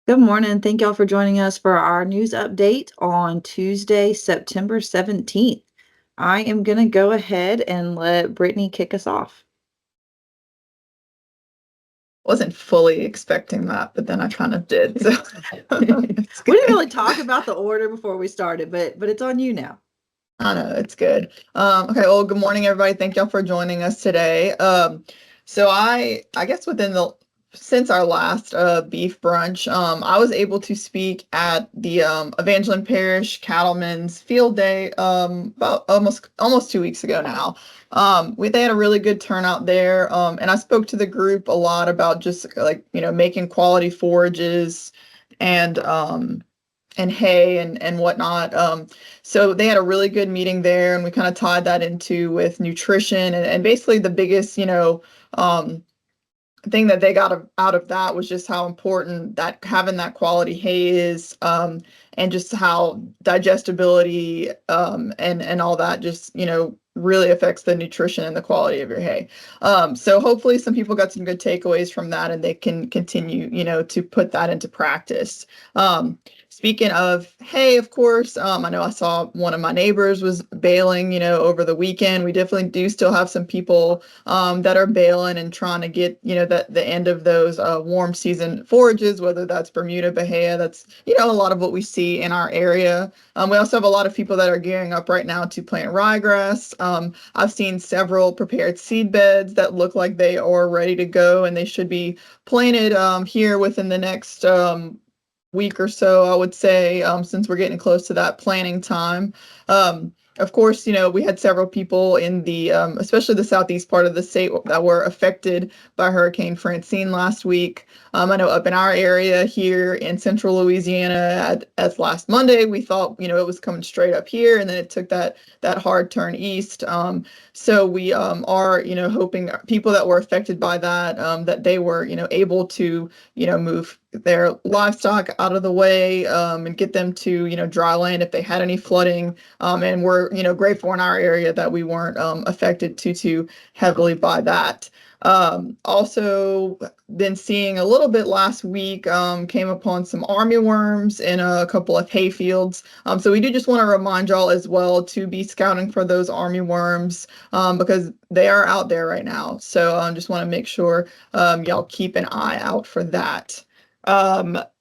Good morning. Thank y'all for joining us for our news update on Tuesday, September 17th. I am going to go ahead and let Brittany kick us off. Wasn't fully expecting that, but then I kind of did. So We didn't really talk about the order before we started, but it's on you now. I know it's good. Okay, well, good morning, everybody. Thank y'all for joining us today. So I guess since our last beef brunch, I was able to speak at the Evangeline Parish Cattlemen's Field Day about almost 2 weeks ago now. They had a really good turnout there, and I spoke to the group a lot about just like making quality forages and hay and whatnot. So they had a really good meeting there, and we kind of tied that into with nutrition and basically the biggest thing that they got out of that was just how important that having that quality hay is, and just how digestibility and all that just really affects the nutrition and the quality of your hay. So hopefully some people got some good takeaways from that, and they can continue to put that into practice. Speaking of hay, of course, I know I saw one of my neighbors was baling over the weekend. We definitely do still have some people that are baling and trying to get the end of those warm season forages, whether that's Bermuda, Bahia. That's a lot of what we see in our area. We also have a lot of people that are gearing up right now to plant ryegrass. I've seen several prepared seed beds that look like they are ready to go, and they should be planted here within the next week or so, I would say, since we're getting close to that planting time. Of course, we had several people in the, especially the southeast part of the state that were affected by Hurricane Francine last week. I know up in our area here in central Louisiana, as last Monday, we thought, it was coming straight up here, and then it took that hard turn east. So we are, hoping people that were affected by that, that they were, able to, move their livestock out of the way, and get them to, dry land if they had any flooding. And we're, grateful in our area that we weren't affected too heavily by that. Also been seeing a little bit last week, came upon some armyworms in a couple of hay fields. So we do just want to remind y'all as well to be scouting for those armyworms, because they are out there right now. So just want to make sure y'all keep an eye out for that.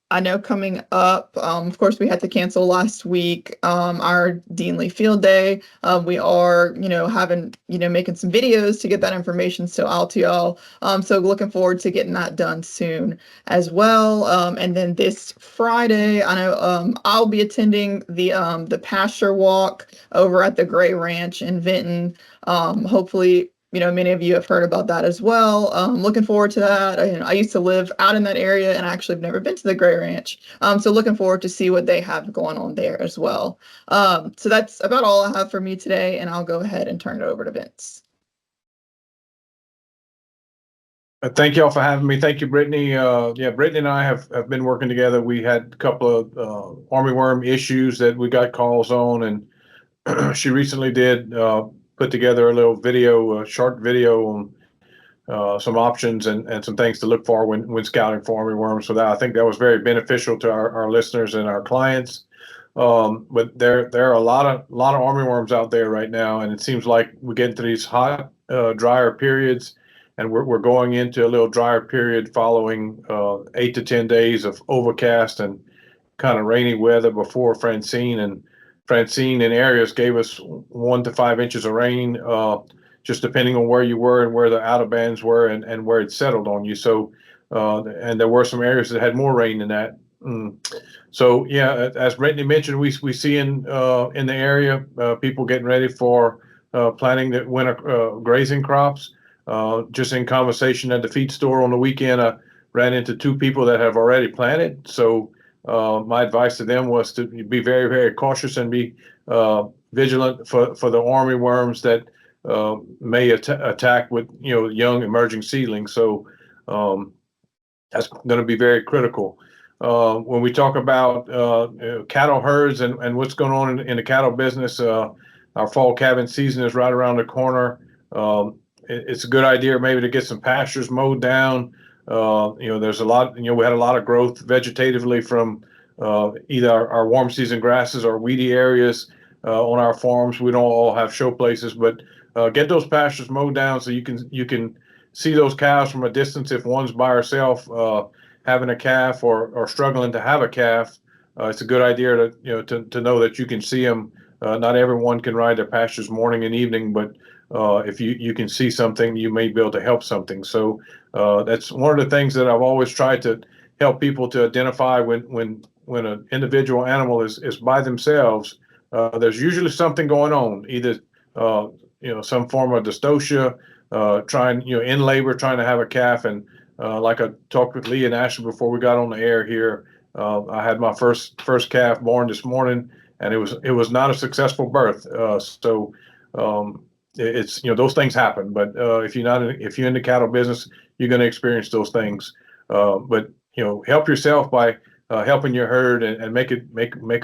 I know coming up, of course, we had to cancel last week our Deanley Field Day. We are, having, making some videos to get that information still out to y'all. So looking forward to getting that done soon as well. And then this Friday, I know I'll be attending the pasture walk over at the Gray Ranch in Vinton. Hopefully, many of you have heard about that as well. Looking forward to that. I used to live out in that area, and I actually have never been to the Gray Ranch. So looking forward to see what they have going on there as well. So that's about all I have for me today, and I'll go ahead and turn it over to Vince. Thank you all for having me. Thank you, Brittany. Brittany and I have been working together. We had a couple of armyworm issues that we got calls on, and she recently did put together a little video, a short video on some options and some things to look for when scouting for armyworms. So I think that was very beneficial to our listeners and our clients. But there are a lot of armyworms out there right now, and it seems like we get into these hot, drier periods, and we're going into a little drier period following 8 to 10 days of overcast and kind of rainy weather before Francine. And Francine in areas gave us 1 to 5 inches of rain, just depending on where you were and where the outer bands were and where it settled on you. So, and there were some areas that had more rain than that. So yeah, as Brittany mentioned, we see in the area people getting ready for planting the winter grazing crops. Just in conversation at the feed store on the weekend, I ran into 2 people that have already planted. So my advice to them was to be very, very cautious and be vigilant for the armyworms that may attack with young emerging seedlings. So that's going to be very critical. When we talk about cattle herds and what's going on in the cattle business, our fall calving season is right around the corner. It's a good idea maybe to get some pastures mowed down, There's a lot, we had a lot of growth vegetatively from either our warm season grasses or weedy areas on our farms. We don't all have show places, but get those pastures mowed down so you can see those cows from a distance. If one's by herself having a calf or struggling to have a calf, it's a good idea to know that you can see them. Not everyone can ride their pastures morning and evening, but if you can see something, you may be able to help something. So that's one of the things that I've always tried to help people to identify when an individual animal is by themselves. There's usually something going on, either some form of dystocia, trying in labor, trying to have a calf. And like I talked with Lee and Ashley before we got on the air here, I had my first calf born this morning, and it was not a successful birth. So it's those things happen. But if you're in the cattle business, you're going to experience those things. But help yourself by helping your herd and make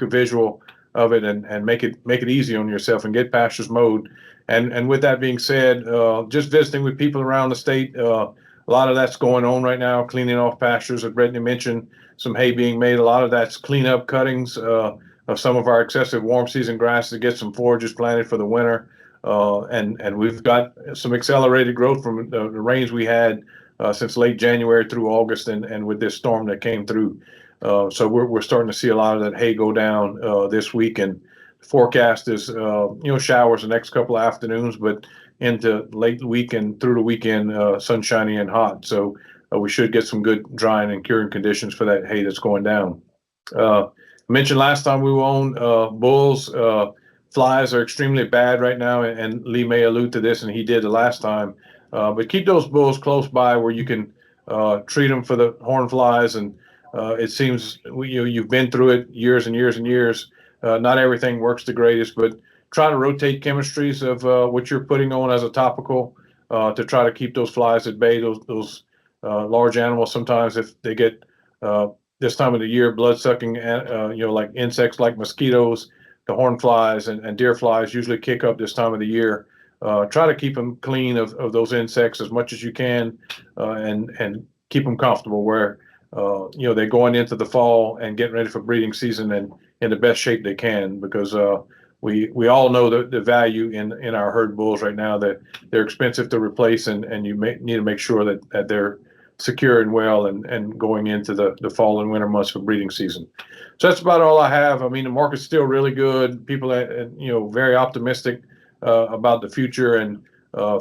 a visual of it and make it easy on yourself and get pastures mowed. And with that being said, just visiting with people around the state, a lot of that's going on right now, cleaning off pastures. As Brittany mentioned, some hay being made. A lot of that's cleanup cuttings of some of our excessive warm season grass to get some forages planted for the winter. And we've got some accelerated growth from the rains we had since late January through August, and with this storm that came through. So we're starting to see a lot of that hay go down this week, and the forecast is showers the next couple of afternoons, but into late week and through the weekend, sunshiny and hot. So we should get some good drying and curing conditions for that hay that's going down. I mentioned last time we were on bulls. Flies are extremely bad right now, and Lee may allude to this, and he did the last time. But keep those bulls close by where you can treat them for the horn flies. And it seems you've been through it years and years and years. Not everything works the greatest, but try to rotate chemistries of what you're putting on as a topical to try to keep those flies at bay. Those large animals, sometimes if they get this time of the year blood sucking, like insects like mosquitoes, the horn flies and deer flies usually kick up this time of the year. Try to keep them clean of those insects as much as you can, and keep them comfortable where they're going into the fall and getting ready for breeding season and in the best shape they can, because we all know the value in our herd bulls right now, that they're expensive to replace, and you need to make sure that they're secure and well and going into the fall and winter months for breeding season. So that's about all I have. I mean, the market's still really good. People are, very optimistic about the future, and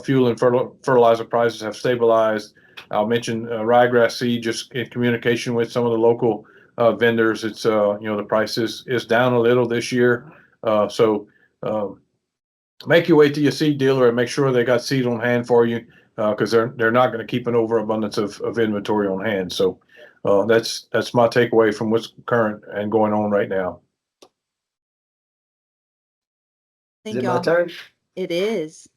fuel and fertilizer prices have stabilized. I'll mention ryegrass seed, just in communication with some of the local vendors. It's the price is down a little this year. So make your way to your seed dealer and make sure they got seed on hand for you, because they're not going to keep an overabundance of inventory on hand. So that's my takeaway from what's current and going on right now. Is it my turn? It is.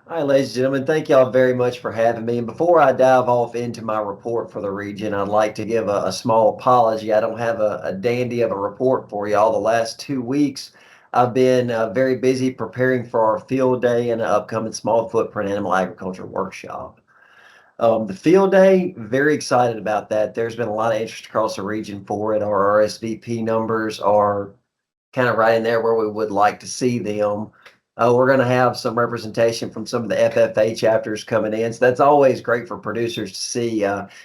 All right, ladies and gentlemen, thank y'all very much for having me. And before I dive off into my report for the region, I'd like to give a small apology. I don't have a dandy of a report for y'all. The last 2 weeks, I've been very busy preparing for our field day and an upcoming small footprint animal agriculture workshop. The field day, very excited about that. There's been a lot of interest across the region for it. Our RSVP numbers are kind of right in there where we would like to see them. We're going to have some representation from some of the FFA chapters coming in. So that's always great for producers to see,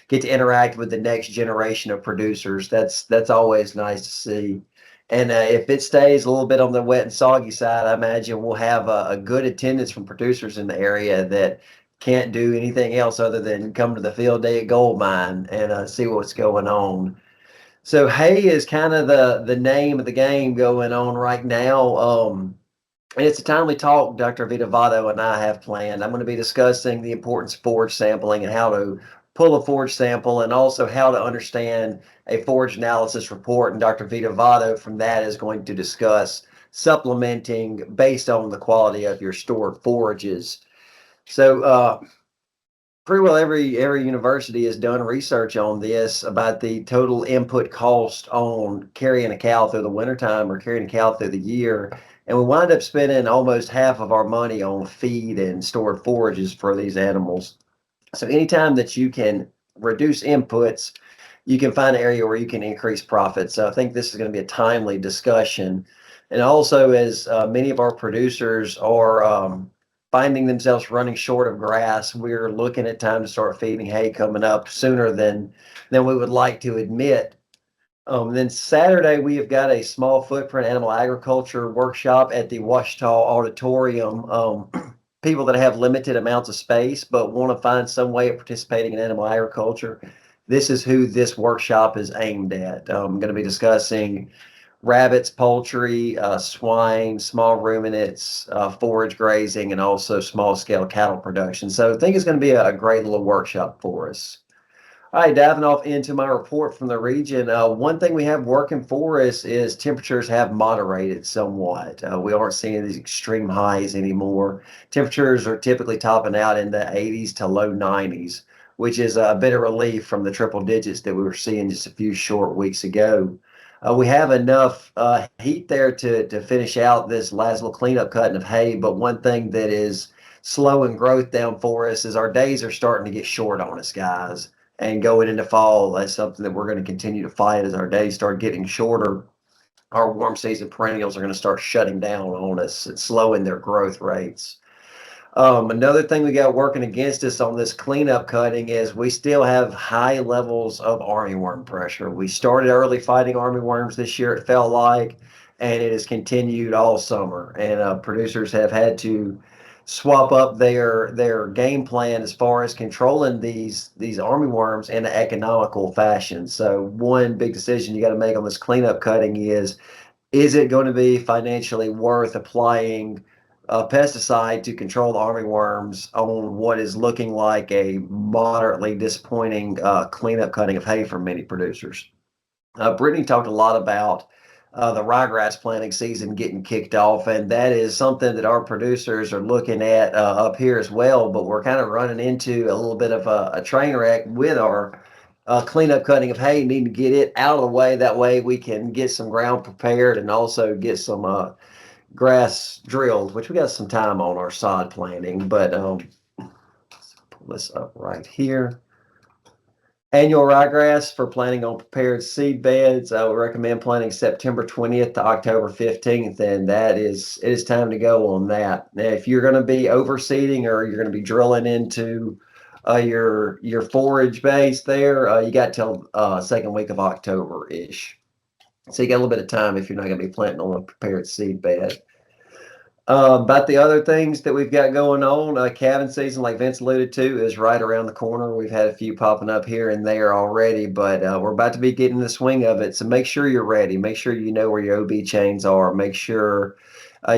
get to interact with the next generation of producers. That's always nice to see. And if it stays a little bit on the wet and soggy side, I imagine we'll have a good attendance from producers in the area that can't do anything else other than come to the field day at Gold Mine and see what's going on. So hay is kind of the name of the game going on right now. And it's a timely talk Dr. Vitavato and I have planned. I'm going to be discussing the importance of forage sampling and how to pull a forage sample, and also how to understand a forage analysis report. And Dr. Vitavato from that is going to discuss supplementing based on the quality of your stored forages. So pretty well every university has done research on this about the total input cost on carrying a cow through the wintertime or carrying a cow through the year. And we wind up spending almost half of our money on feed and stored forages for these animals. So anytime that you can reduce inputs, you can find an area where you can increase profits. So I think this is going to be a timely discussion. And also, as many of our producers are finding themselves running short of grass, we're looking at time to start feeding hay coming up sooner than we would like to admit. Then Saturday, we have got a small footprint animal agriculture workshop at the Ouachita Auditorium. People that have limited amounts of space but want to find some way of participating in animal agriculture, this is who this workshop is aimed at. I'm going to be discussing rabbits, poultry, swine, small ruminants, forage grazing, and also small scale cattle production. So I think it's going to be a great little workshop for us. All right, diving off into my report from the region. One thing we have working for us is temperatures have moderated somewhat. We aren't seeing these extreme highs anymore. Temperatures are typically topping out in the 80s to low 90s, which is a bit of relief from the triple digits that we were seeing just a few short weeks ago. We have enough heat there to finish out this last little cleanup cutting of hay, but one thing that is slowing growth down for us is our days are starting to get short on us, guys. And going into fall, that's something that we're going to continue to fight as our days start getting shorter. Our warm season perennials are going to start shutting down on us and slowing their growth rates. Another thing we got working against us on this cleanup cutting is we still have high levels of armyworm pressure. We started early fighting armyworms this year, it felt like, and it has continued all summer. And producers have had to swap up their game plan as far as controlling these armyworms in an economical fashion. So one big decision you got to make on this cleanup cutting is it going to be financially worth applying a pesticide to control the armyworms on what is looking like a moderately disappointing cleanup cutting of hay for many producers? Brittany talked a lot about the ryegrass planting season getting kicked off, and that is something that our producers are looking at up here as well. But we're kind of running into a little bit of a train wreck with our cleanup cutting of hay, needing to get it out of the way. That way we can get some ground prepared and also get some grass drilled, which we got some time on our sod planting. But let's pull this up right here. Annual ryegrass for planting on prepared seed beds. I would recommend planting September 20th to October 15th, and it is time to go on that. Now, if you're going to be overseeding or you're going to be drilling into your forage base there, you got till second week of October-ish. So you got a little bit of time if you're not going to be planting on a prepared seed bed. But the other things that we've got going on, calving season, like Vince alluded to, is right around the corner. We've had a few popping up here and there already, but we're about to be getting the swing of it. So make sure you're ready. Make sure you know where your OB chains are. Make sure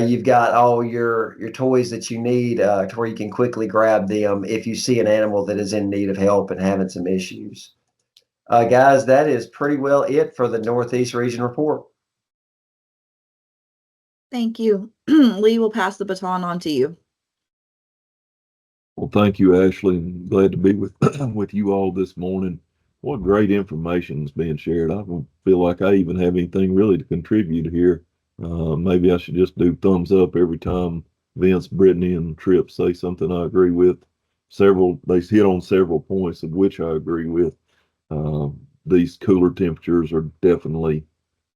you've got all your toys that you need to where you can quickly grab them if you see an animal that is in need of help and having some issues. Guys, that is pretty well it for the Northeast Region Report. Thank you. Lee will pass the baton on to you. Well, thank you, Ashley. I'm glad to be with with you all this morning. What great information is being shared. I don't feel like I even have anything really to contribute here. Maybe I should just do thumbs up every time Vince, Brittany, and Tripp say something I agree with. They hit on several points of which I agree with. These cooler temperatures are definitely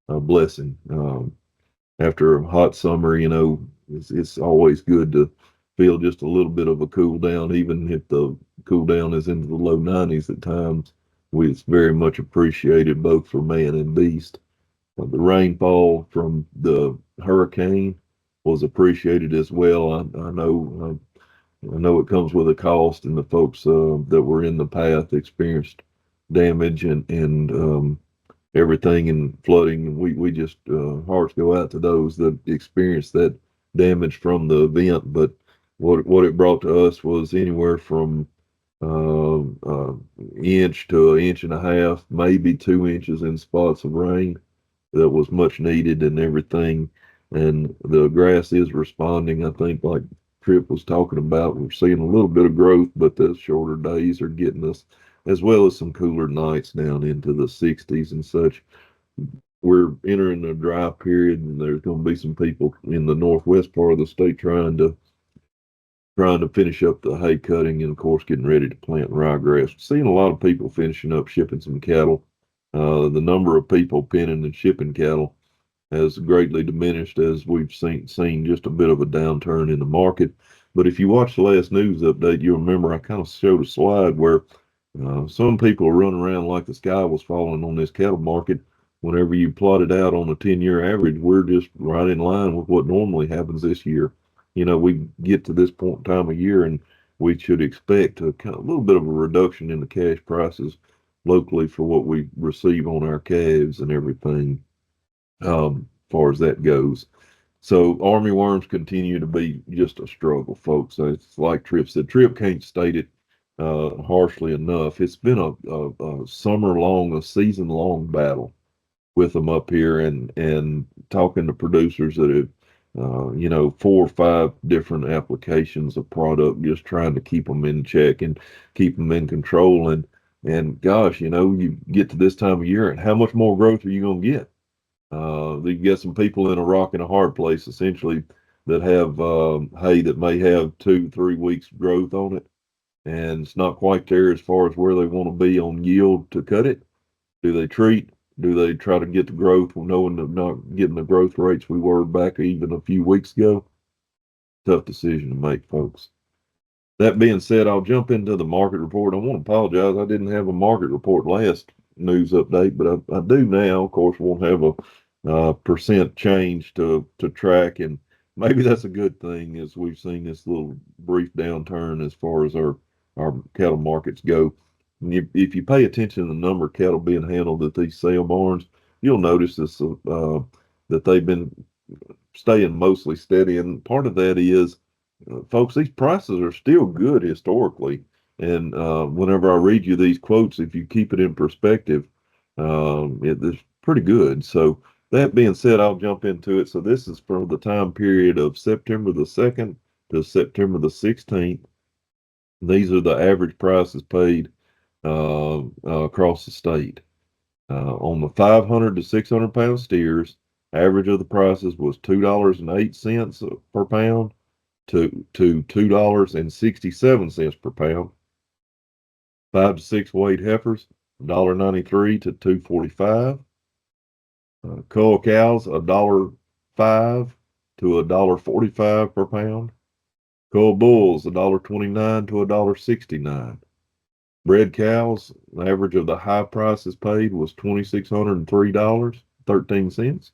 a blessing. After a hot summer, it's always good to feel just a little bit of a cool down, even if the cool down is into the low 90s at times. It's very much appreciated both for man and beast. The rainfall from the hurricane was appreciated as well. I know it comes with a cost, and the folks that were in the path experienced damage and everything and flooding, and we just hearts go out to those that experienced that damage from the event. But what it brought to us was anywhere from inch to an inch and a half, maybe 2 inches in spots of rain that was much needed and everything. And the grass is responding. I think, like Tripp was talking about, we're seeing a little bit of growth, but the shorter days are getting us, as well as some cooler nights down into the 60s and such. We're entering a dry period, and there's going to be some people in the northwest part of the state trying to trying to finish up the hay cutting and, of course, getting ready to plant ryegrass. Seeing a lot of people finishing up shipping some cattle. The number of people penning and shipping cattle has greatly diminished as we've seen just a bit of a downturn in the market. But if you watch the last news update, you'll remember I kind of showed a slide where some people are running around like the sky was falling on this cattle market. Whenever you plot it out on a 10-year average, we're just right in line with what normally happens this year. We get to this point in time of year and we should expect a little bit of a reduction in the cash prices locally for what we receive on our calves and everything, as far as that goes. So army worms continue to be just a struggle, folks. It's like Tripp said. Tripp can't state it harshly enough. It's been a summer-long, a season-long battle with them up here, and talking to producers that have 4 or 5 different applications of product, just trying to keep them in check and keep them in control. And gosh, you get to this time of year, and how much more growth are you going to get? You get some people in a rock and a hard place, essentially, that have hay that may have 2-3 weeks growth on it, and it's not quite there as far as where they want to be on yield to cut it. Do they treat? Do they try to get the growth, knowing they're not getting the growth rates we were back even a few weeks ago? Tough decision to make, folks. That being said, I'll jump into the market report. I want to apologize. I didn't have a market report last news update, but I do now. Of course, won't have a percent change to track, and maybe that's a good thing, as we've seen this little brief downturn as far as our cattle markets go. And if you pay attention to the number of cattle being handled at these sale barns, you'll notice this that they've been staying mostly steady, and part of that is, folks, these prices are still good historically. And whenever I read you these quotes, if you keep it in perspective, it's pretty good. So that being said, I'll jump into it. So this is for the time period of September the 2nd to September the 16th. These are the average prices paid across the state. On the 500 to 600 pound steers, average of the prices was $2.08 per pound to $2.67 per pound. 5 to 6 weight heifers, $1.93 to $2.45. Cull cows, $1.05 to $1.45 per pound. Cull bulls, $1.29 to $1.69. Bred cows, the average of the high prices paid was $2,603.13.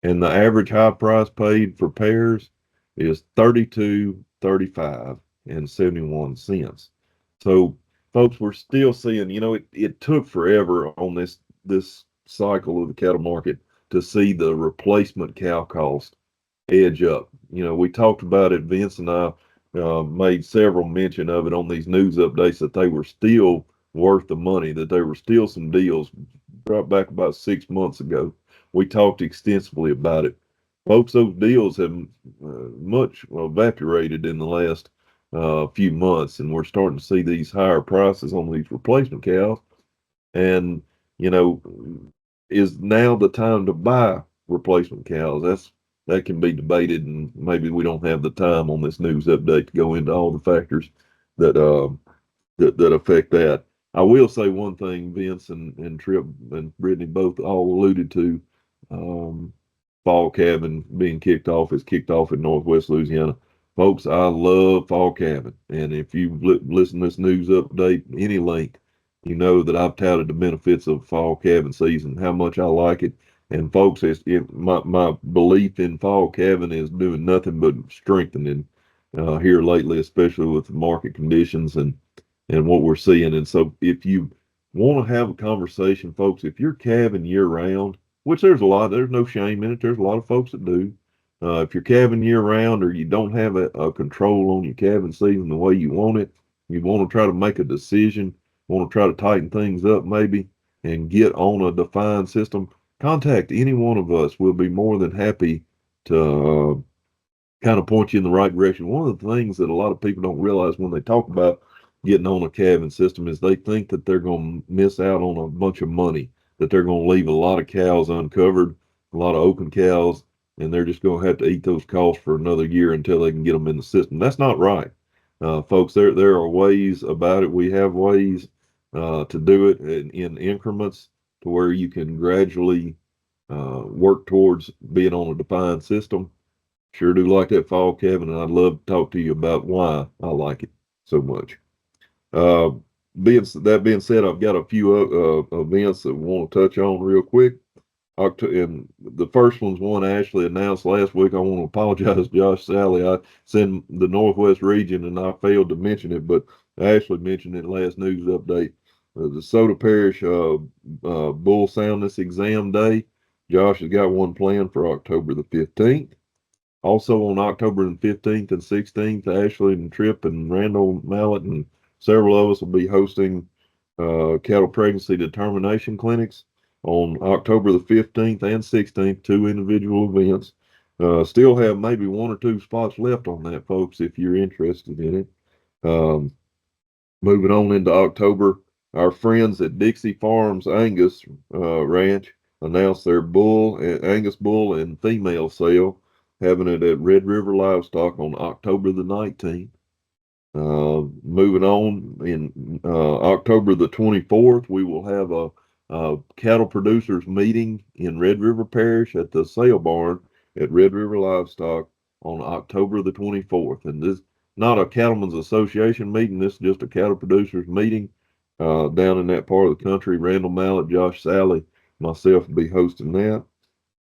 And the average high price paid for pairs is $32.35 and 71 cents. So, folks, we're still seeing, it took forever on this cycle of the cattle market to see the replacement cow cost edge up. We talked about it. Vince and I made several mention of it on these news updates, that they were still worth the money, that there were still some deals. Right back about 6 months ago, we talked extensively about it. Folks, those deals have much evaporated in the last few months, and we're starting to see these higher prices on these replacement cows. And, is now the time to buy replacement cows? That can be debated, and maybe we don't have the time on this news update to go into all the factors that affect that. I will say one thing. Vince and Tripp and Brittany both all alluded to fall calving being kicked off. It's kicked off in Northwest Louisiana. Folks, I love fall calving, and if you've listened to this news update any length, you know that I've touted the benefits of fall calving season, how much I like it. And folks, my belief in fall calving is doing nothing but strengthening here lately, especially with the market conditions and what we're seeing. And so if you want to have a conversation, folks, if you're calving year round, which there's no shame in it. There's a lot of folks that do. If you're calving year round, or you don't have a control on your calving season the way you want it, you want to try to make a decision, want to try to tighten things up maybe, and get on a defined system, contact any one of us. We'll be more than happy to kind of point you in the right direction. One of the things that a lot of people don't realize when they talk about getting on a calving system is they think that they're going to miss out on a bunch of money, that they're going to leave a lot of cows uncovered, a lot of open cows and they're just going to have to eat those costs for another year until they can get them in the system. That's not right. Folks, there are ways about it. We have ways to do it in increments to where you can gradually work towards being on a defined system. Sure do like that fall, Kevin, and I'd love to talk to you about why I like it so much. Uh, being said, I've got a few events that I want to touch on real quick. And the first one's one Ashley announced last week. I want to apologize, Josh, Salley. I sent the Northwest region and I failed to mention it, but Ashley mentioned it last news update. The DeSoto Parish Bull Soundness Exam Day. Josh has got one planned for October the 15th. Also on October the 15th and 16th, Ashley and Tripp and Randall Mallett and several of us will be hosting cattle pregnancy determination clinics on October the 15th and 16th, two individual events. Still have maybe one or two spots left on that, folks, if you're interested in it. Moving on into October, our friends at Dixie Farms Angus Ranch announced their Angus bull and female sale, having it at Red River Livestock on October the 19th. Moving on, in October the 24th, we will have a cattle producers meeting in Red River Parish at the sale barn at Red River Livestock on October the 24th. And this not a Cattlemen's Association meeting. This is just a cattle producers meeting down in that part of the country. Randall Mallett, Josh Salley, myself will be hosting that.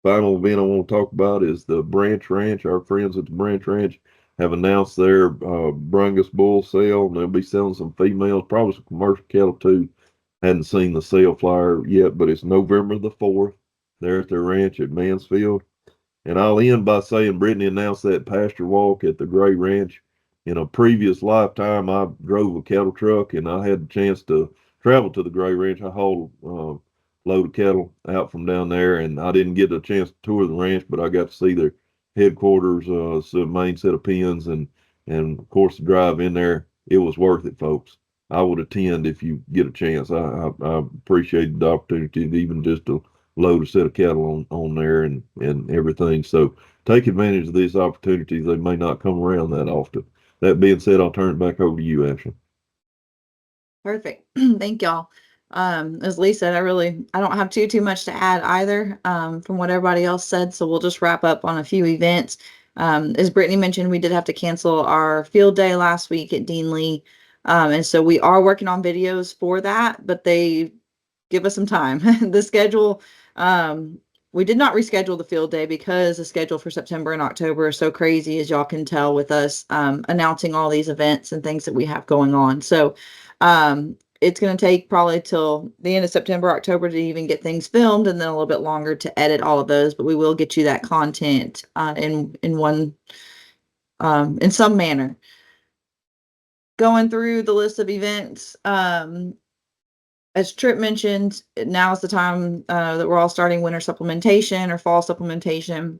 Final event I want to talk about is the Brunch Ranch. Our friends at the Brunch Ranch have announced their Brungus bull sale, and they'll be selling some females, probably some commercial cattle too. Hadn't seen the sale flyer yet, but it's November the 4th. They're at their ranch at Mansfield. And I'll end by saying Brittany announced that pasture walk at the Gray Ranch. In a previous lifetime, I drove a cattle truck and I had the chance to travel to the Gray Ranch. I hauled a load of cattle out from down there, and I didn't get a chance to tour the ranch, but I got to see their headquarters, main set of pens, and of course the drive in there. It was worth it, folks. I would attend if you get a chance. I appreciate the opportunity to even just to load a set of cattle on there and everything. So take advantage of these opportunities. They may not come around that often. That being said, I'll turn it back over to you, Ashley. Perfect. Thank y'all. As Lee said, I don't have too much to add either, from what everybody else said. So we'll just wrap up on a few events. As Brittany mentioned, we did have to cancel our field day last week at Dean Lee. And so we are working on videos for that, but they give us some time. The schedule, we did not reschedule the field day because the schedule for September and October is so crazy, as y'all can tell with us announcing all these events and things that we have going on. So it's going to take probably till the end of September, October to even get things filmed, and then a little bit longer to edit all of those. But we will get you that content in some manner. Going through the list of events, as Tripp mentioned, now is the time that we're all starting winter supplementation or fall supplementation.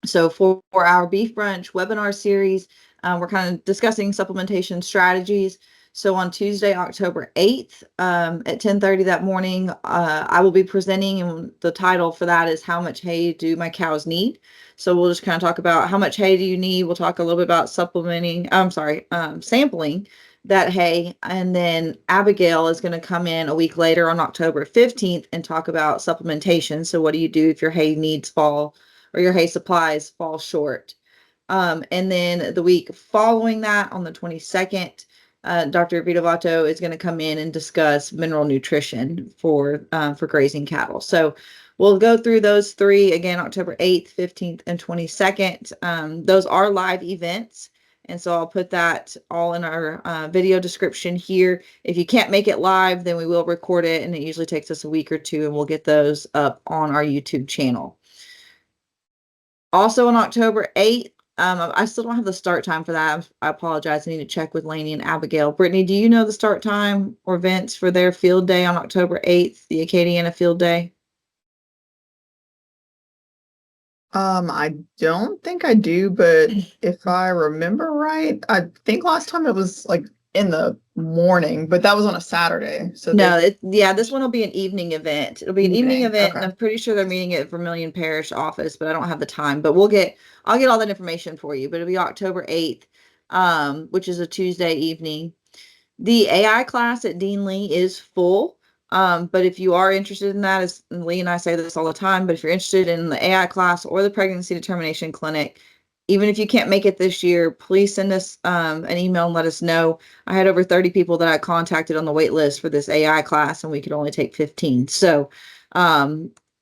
So for our beef brunch webinar series, we're kind of discussing supplementation strategies. So on Tuesday, October 8th, at 10:30 that morning, I will be presenting, and the title for that is "How much hay do my cows need?" So we'll just kind of talk about how much hay do you need. We'll talk a little bit about sampling that hay. And then Abigail is going to come in a week later on October 15th and talk about supplementation. So what do you do if your hay needs fall, or your hay supplies fall short? And then the week following that, on the 22nd, Dr. Vitavato is going to come in and discuss mineral nutrition for grazing cattle. So we'll go through those three again, October 8th, 15th, and 22nd. Those are live events. And so I'll put that all in our video description here. If you can't make it live, then we will record it, and it usually takes us a week or two, and we'll get those up on our YouTube channel. Also on October 8th, I still don't have the start time for that. I apologize. I need to check with Lainey and Abigail. Brittany, do you know the start time or events for their field day on October 8th, the Acadiana field day? I don't think I do, but if I remember right, I think last time it was like in the morning, but that was on a Saturday. So No, this one will be an evening event. It'll be an evening Evening, event, and okay. I'm pretty sure they're meeting at Vermilion Parish office, but I don't have the time. But I'll get all that information for you. But it'll be October 8th, which is a Tuesday evening. The AI class at Dean Lee is full. But if you are interested in that, as Lee and I say this all the time, but if you're interested in the AI class or the pregnancy determination clinic, even if you can't make it this year, please send us an email and let us know. I had over 30 people that I contacted on the wait list for this AI class, and we could only take 15. So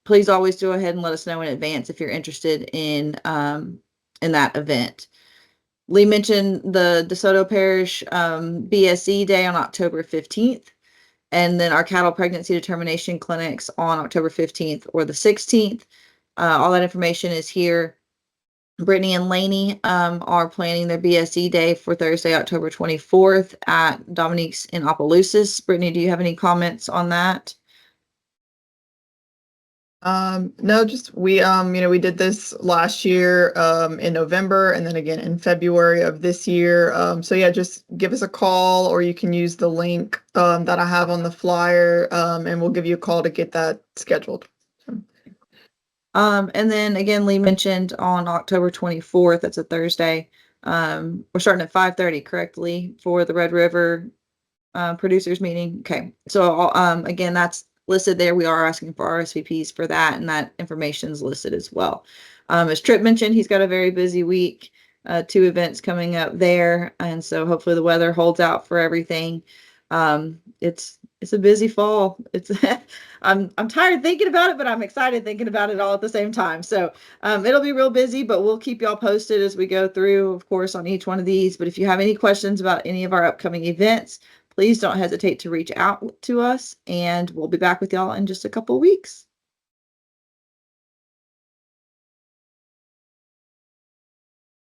please always go ahead and let us know in advance if you're interested in that event. Lee mentioned the DeSoto Parish BSE Day on October 15th, and then our cattle pregnancy determination clinics on October 15th or the 16th. All that information is here. Brittany and Lainey are planning their BSE Day for Thursday, October 24th at Dominique's in Opelousas. Brittany, do you have any comments on that? No, just we did this last year in November and then again in February of this year. So yeah, just give us a call, or you can use the link that I have on the flyer, and we'll give you a call to get that scheduled. And then again, Lee mentioned on October 24th, that's a Thursday. We're starting at 5:30, correct, Lee, for the Red River producers meeting. Okay. So again, that's listed there. We are asking for RSVPs for that, and that information is listed as well. As Tripp mentioned, he's got a very busy week, 2 events coming up there. And so hopefully the weather holds out for everything. It's a busy fall. I'm tired thinking about it, but I'm excited thinking about it all at the same time. So it'll be real busy, but we'll keep y'all posted as we go through, of course, on each one of these. But if you have any questions about any of our upcoming events, please don't hesitate to reach out to us, and we'll be back with y'all in just a couple of weeks.